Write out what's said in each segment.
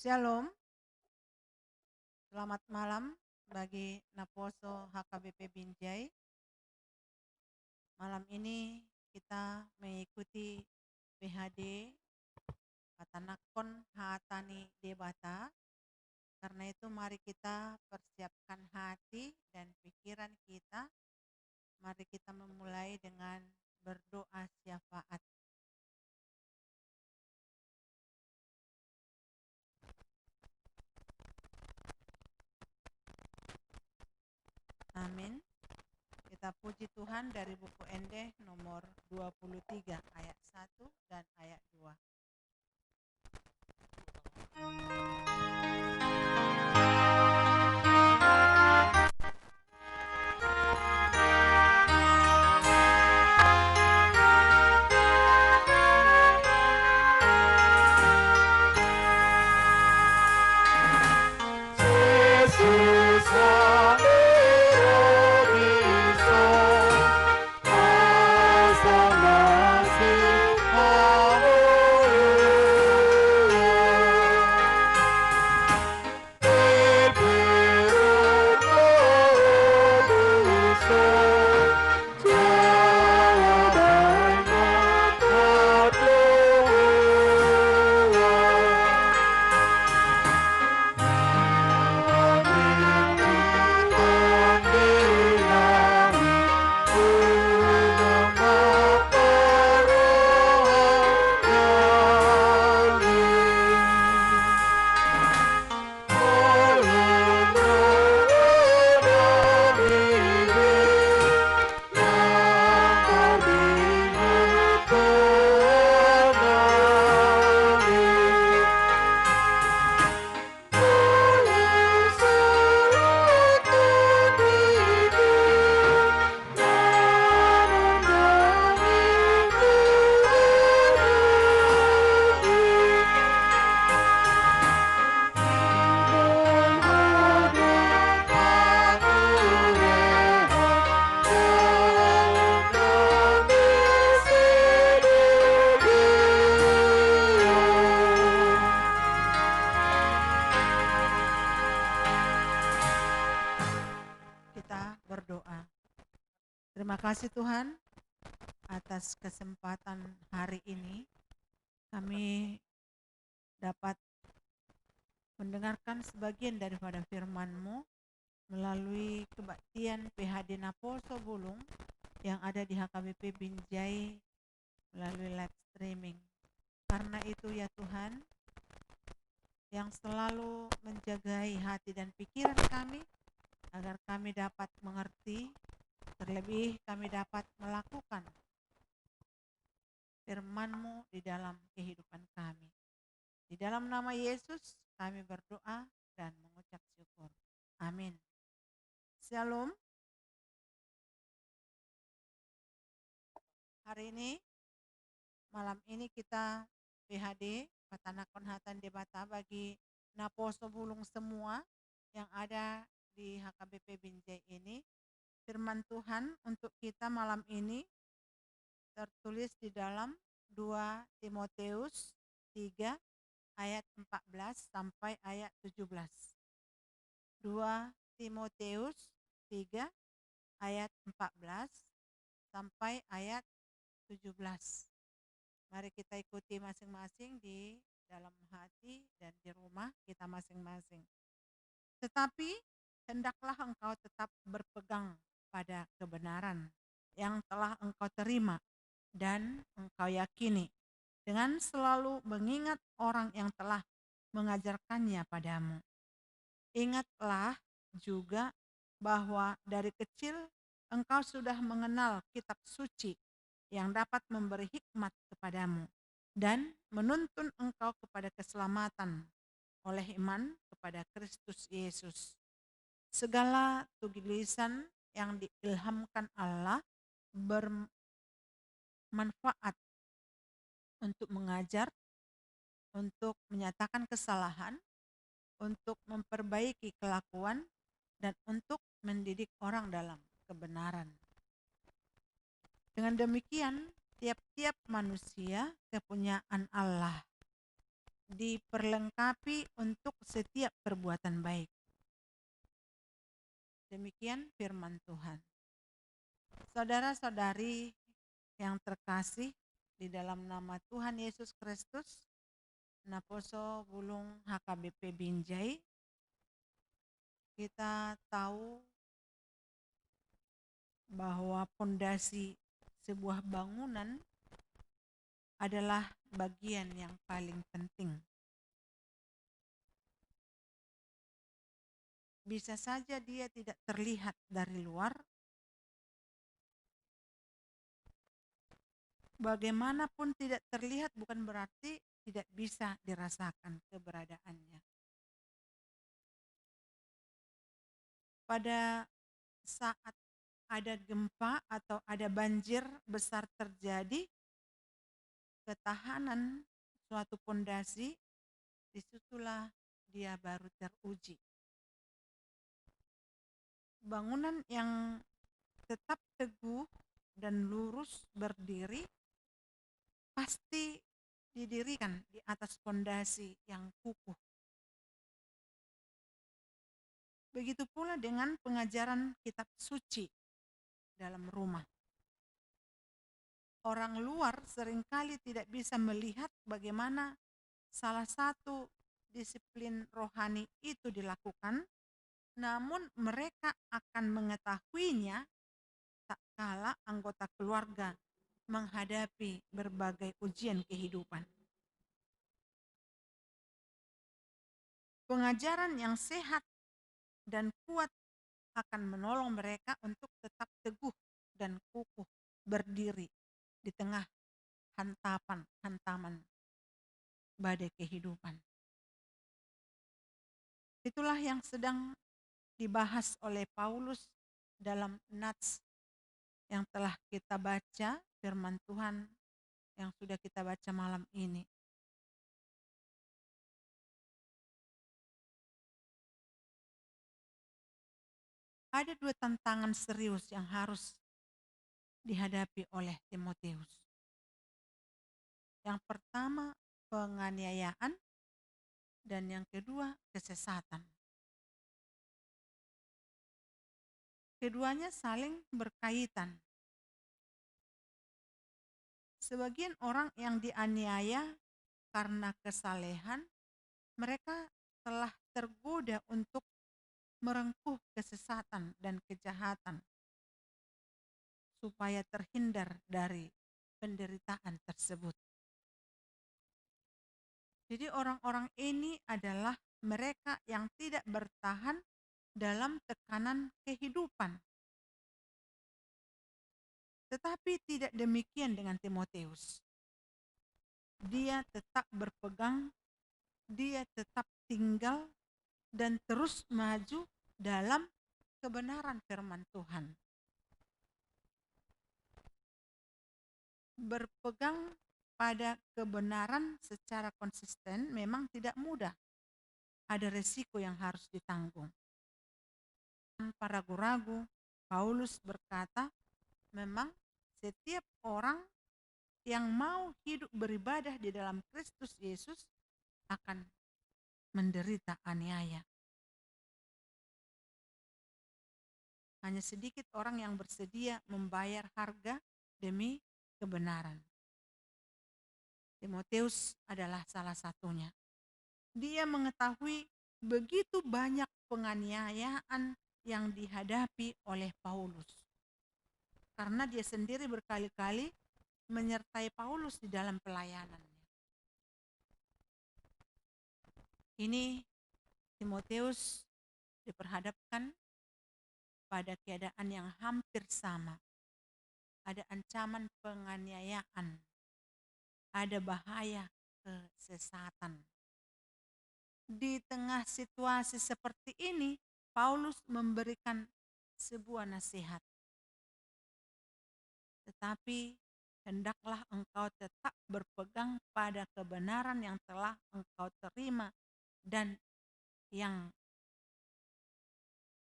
Shalom, selamat malam bagi Naposo HKBP Binjai. Malam ini kita mengikuti PHD Patanakon Hatani Debata. Karena itu mari kita persiapkan hati dan pikiran kita. Mari kita memulai dengan berdoa syafaat. Amin. Kita puji Tuhan dari buku Endeh nomor 23 ayat 1 dan ayat 2. Kita berdoa. Terima kasih Tuhan atas kesempatan hari ini kami dapat mendengarkan sebagian daripada firman-Mu melalui kebaktian PHD Naposo Bulung yang ada di HKBP Binjai melalui live streaming. Karena itu ya Tuhan, yang selalu menjagai hati dan pikiran kami agar kami dapat mengerti, terlebih kami dapat melakukan firman-Mu di dalam kehidupan kami. Di dalam nama Yesus kami berdoa dan mengucap syukur. Amin. Shalom. Hari ini, malam ini kita PHD Patanakon Hatan Debata bagi Naposo Bulung semua yang ada di HKBP Binjai ini. Firman Tuhan untuk kita malam ini tertulis di dalam 2 Timotius 3 ayat 14 sampai ayat 17. 2 Timotius 3 ayat 14 sampai ayat 17. Mari kita ikuti masing-masing di dalam hati dan di rumah kita masing-masing. Tetapi hendaklah engkau tetap berpegang pada kebenaran yang telah engkau terima dan engkau yakini, dengan selalu mengingat orang yang telah mengajarkannya padamu. Ingatlah juga bahwa dari kecil engkau sudah mengenal kitab suci yang dapat memberi hikmat kepadamu dan menuntun engkau kepada keselamatan oleh iman kepada Kristus Yesus. Segala tulisan yang diilhamkan Allah bermanfaat untuk mengajar, untuk menyatakan kesalahan, untuk memperbaiki kelakuan, dan untuk mendidik orang dalam kebenaran. Dengan demikian, tiap-tiap manusia kepunyaan Allah diperlengkapi untuk setiap perbuatan baik. Demikian firman Tuhan. Saudara-saudari yang terkasih di dalam nama Tuhan Yesus Kristus, naposo bulung HKBP Binjai, kita tahu bahwa pondasi sebuah bangunan adalah bagian yang paling penting. Bisa saja dia tidak terlihat dari luar, bagaimanapun tidak terlihat bukan berarti tidak bisa dirasakan keberadaannya. Pada saat ada gempa atau ada banjir besar terjadi, ketahanan suatu pondasi, disitulah dia baru teruji. Bangunan yang tetap teguh dan lurus berdiri pasti didirikan di atas pondasi yang kukuh. Begitu pula dengan pengajaran kitab suci dalam rumah. Orang luar seringkali tidak bisa melihat bagaimana salah satu disiplin rohani itu dilakukan, namun mereka akan mengetahuinya tak kala anggota keluarga menghadapi berbagai ujian kehidupan. Pengajaran yang sehat dan kuat akan menolong mereka untuk tetap teguh dan kukuh berdiri di tengah hantaman badai kehidupan. Itulah yang sedang dibahas oleh Paulus dalam nats yang telah kita baca, firman Tuhan yang sudah kita baca malam ini. Ada dua tantangan serius yang harus dihadapi oleh Timotius. Yang pertama, penganiayaan, dan yang kedua, kesesatan. Keduanya saling berkaitan. Sebagian orang yang dianiaya karena kesalehan, mereka telah tergoda untuk merengkuh kesesatan dan kejahatan supaya terhindar dari penderitaan tersebut. Jadi orang-orang ini adalah mereka yang tidak bertahan dalam tekanan kehidupan. Tetapi tidak demikian dengan Timotius. Dia tetap berpegang, dia tetap tinggal dan terus maju dalam kebenaran firman Tuhan. Berpegang pada kebenaran secara konsisten memang tidak mudah. Ada resiko yang harus ditanggung. Tanpa ragu-ragu, Paulus berkata, memang setiap orang yang mau hidup beribadah di dalam Kristus Yesus akan menderita aniaya. Hanya sedikit orang yang bersedia membayar harga demi kebenaran. Timotius adalah salah satunya. Dia mengetahui begitu banyak penganiayaan yang dihadapi oleh Paulus. Karena dia sendiri berkali-kali menyertai Paulus di dalam pelayanannya. Ini Timotius diperhadapkan pada keadaan yang hampir sama. Ada ancaman penganiayaan, ada bahaya kesesatan. Di tengah situasi seperti ini, Paulus memberikan sebuah nasihat. Tetapi hendaklah engkau tetap berpegang pada kebenaran yang telah engkau terima dan yang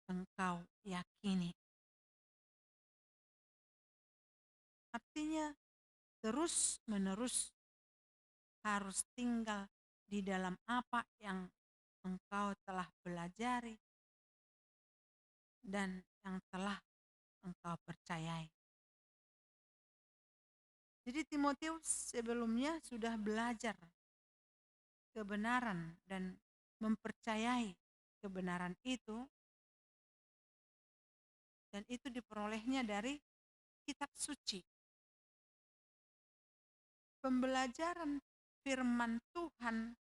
engkau yakini. Artinya terus-menerus harus tinggal di dalam apa yang engkau telah pelajari dan yang telah engkau percayai. Jadi Timotius sebelumnya sudah belajar kebenaran dan mempercayai kebenaran itu, dan itu diperolehnya dari kitab suci. Pembelajaran firman Tuhan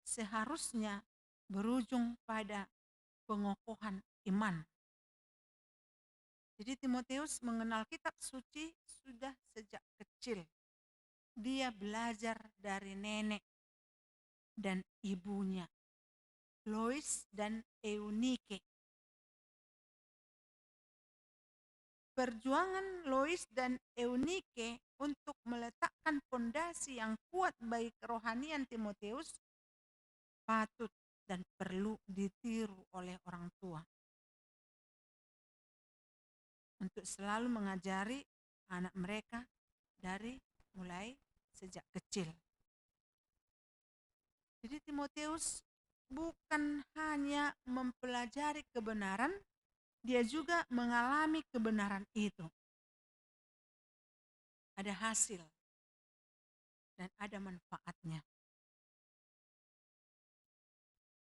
seharusnya berujung pada pengokohan iman. Jadi Timotius mengenal kitab suci sudah sejak kecil. Dia belajar dari nenek dan ibunya, Lois dan Eunike. Perjuangan Lois dan Eunike untuk meletakkan fondasi yang kuat bagi kerohanian Timotius patut dan perlu ditiru oleh orang tua untuk selalu mengajari anak mereka dari mulai sejak kecil. Jadi Timotius bukan hanya mempelajari kebenaran, dia juga mengalami kebenaran itu. Ada hasil dan ada manfaatnya.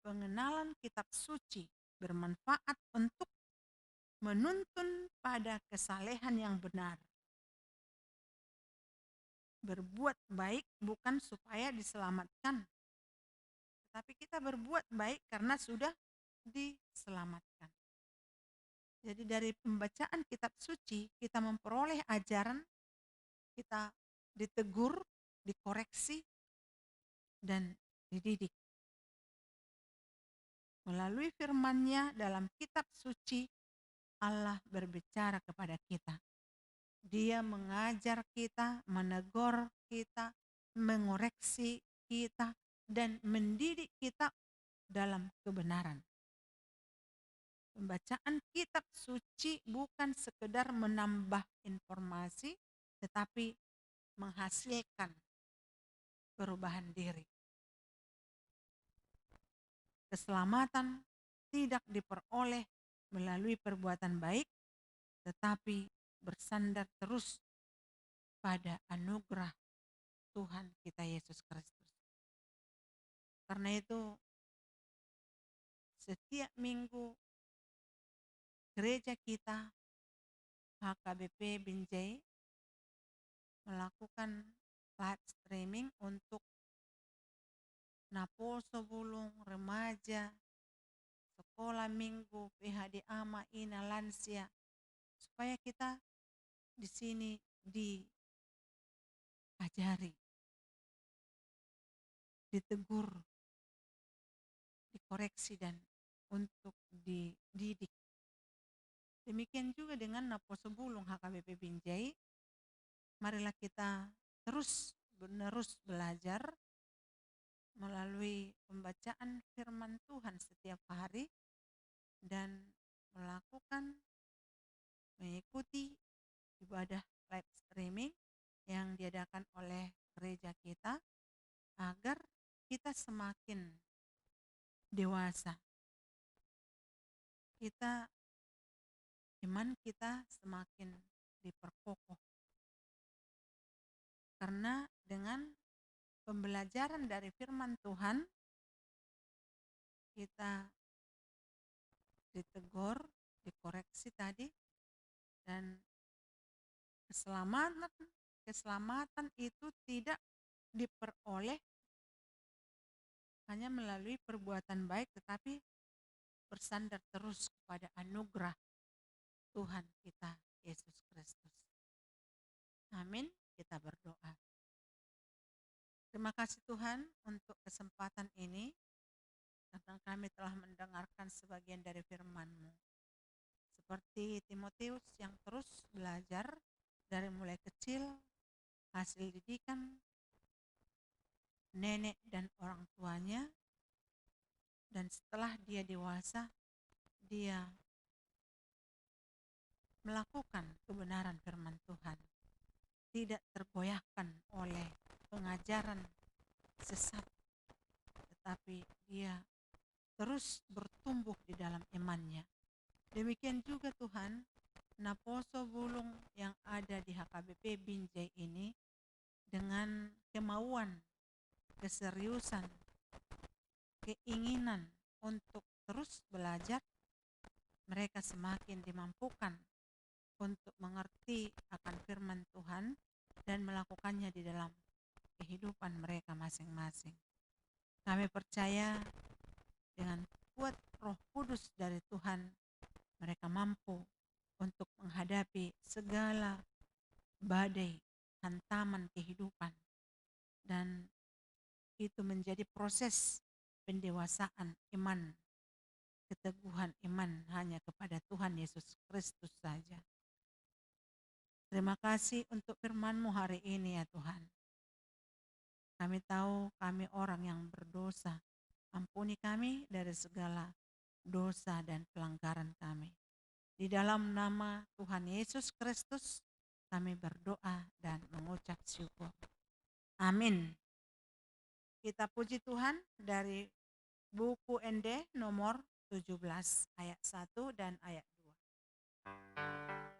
Pengenalan kitab suci bermanfaat untuk menuntun pada kesalehan yang benar. Berbuat baik bukan supaya diselamatkan, tetapi kita berbuat baik karena sudah diselamatkan. Jadi dari pembacaan kitab suci kita memperoleh ajaran, kita ditegur, dikoreksi, dan dididik. Melalui firman-Nya dalam kitab suci, Allah berbicara kepada kita. Dia mengajar kita, menegur kita, mengoreksi kita, dan mendidik kita dalam kebenaran. Pembacaan kitab suci bukan sekedar menambah informasi, tetapi menghasilkan perubahan diri. Keselamatan tidak diperoleh melalui perbuatan baik, tetapi bersandar terus pada anugerah Tuhan kita Yesus Kristus. Karena itu, setiap minggu gereja kita HKBP Binjai melakukan live streaming untuk Naposo Bulung, remaja, sekolah minggu, PHD Ama, Ina, lansia, supaya kita di sini diajari, ditegur, dikoreksi, dan untuk dididik. Demikian juga dengan Naposo Bulung HKBP Binjai. Marilah kita terus-menerus belajar melalui pembacaan firman Tuhan setiap hari dan mengikuti ibadah live streaming yang diadakan oleh gereja kita agar kita semakin dewasa. Iman kita semakin diperkokoh. Karena dengan pembelajaran dari firman Tuhan, kita ditegur, dikoreksi tadi, dan keselamatan itu tidak diperoleh hanya melalui perbuatan baik, tetapi bersandar terus kepada anugerah Tuhan kita Yesus Kristus. Amin. Kita berdoa. Terima kasih Tuhan untuk kesempatan ini, karena kami telah mendengarkan sebagian dari firman-Mu. Seperti Timotius yang terus belajar dari mulai kecil, hasil didikan nenek dan orang tuanya, dan setelah dia dewasa, dia melakukan kebenaran firman Tuhan, tidak tergoyahkan oleh pengajaran sesat tetapi dia terus bertumbuh di dalam imannya. Demikian juga Tuhan, Naposo Bulung yang ada di HKBP Binjai ini dengan kemauan, keseriusan, keinginan untuk terus belajar, mereka semakin dimampukan untuk mengerti akan firman Tuhan dan melakukannya di dalam kehidupan mereka masing-masing. Kami percaya dengan kuat Roh Kudus dari Tuhan, mereka mampu untuk menghadapi segala badai hantaman kehidupan, dan itu menjadi proses pendewasaan iman, keteguhan iman hanya kepada Tuhan Yesus Kristus saja. Terima kasih untuk firman-Mu hari ini ya Tuhan. Kami tahu kami orang yang berdosa. Ampuni kami dari segala dosa dan pelanggaran kami. Di dalam nama Tuhan Yesus Kristus kami berdoa dan mengucap syukur. Amin. Kita puji Tuhan dari buku ND nomor 17 ayat 1 dan ayat 2.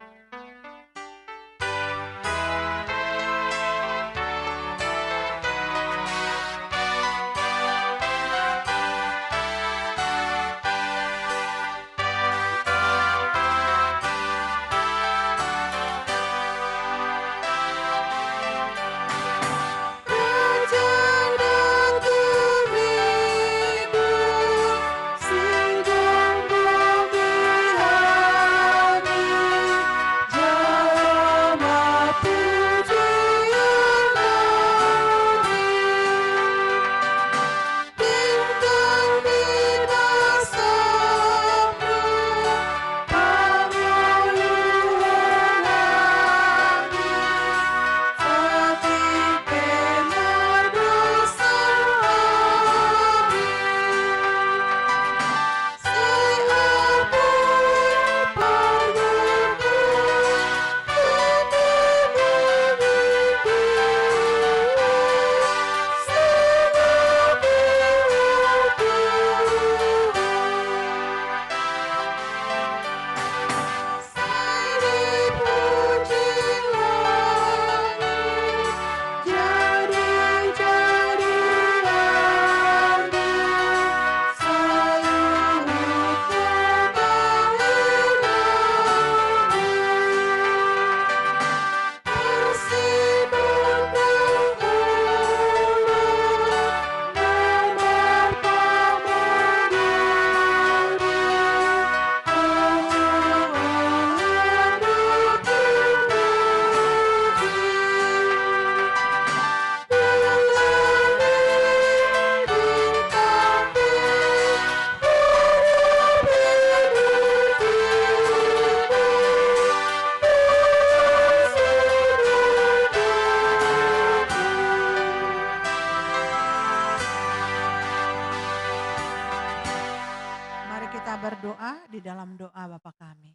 Berdoa di dalam doa Bapa kami.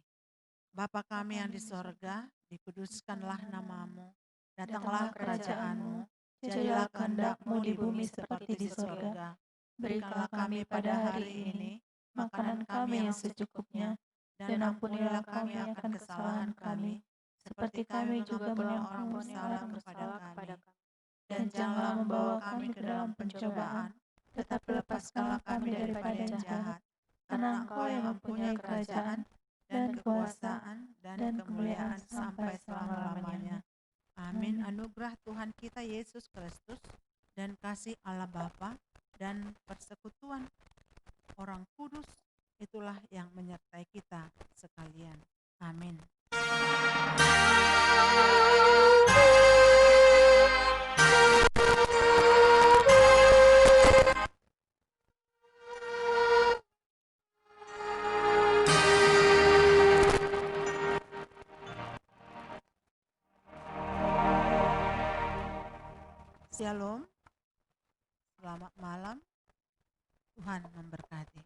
Bapa kami yang di sorga, dikuduskanlah namamu, datanglah kerajaan-Mu, jadilah kehendak-Mu di bumi seperti di sorga. Berikanlah kami pada hari ini makanan kami yang secukupnya, dan ampunilah kami akan kesalahan kami, seperti kami juga mengampuni orang bersalah kepada kami. Dan janganlah membawa kami ke dalam pencobaan, tetapi lepaskanlah kami daripada yang jahat. Karena Engkau yang mempunyai kerajaan dan kekuasaan dan kemuliaan sampai selama-lamanya. Amin. Anugerah Tuhan kita Yesus Kristus dan kasih Allah Bapa dan persekutuan Orang Kudus itulah yang menyertai kita sekalian. Amin. Shalom, selamat malam, Tuhan memberkati.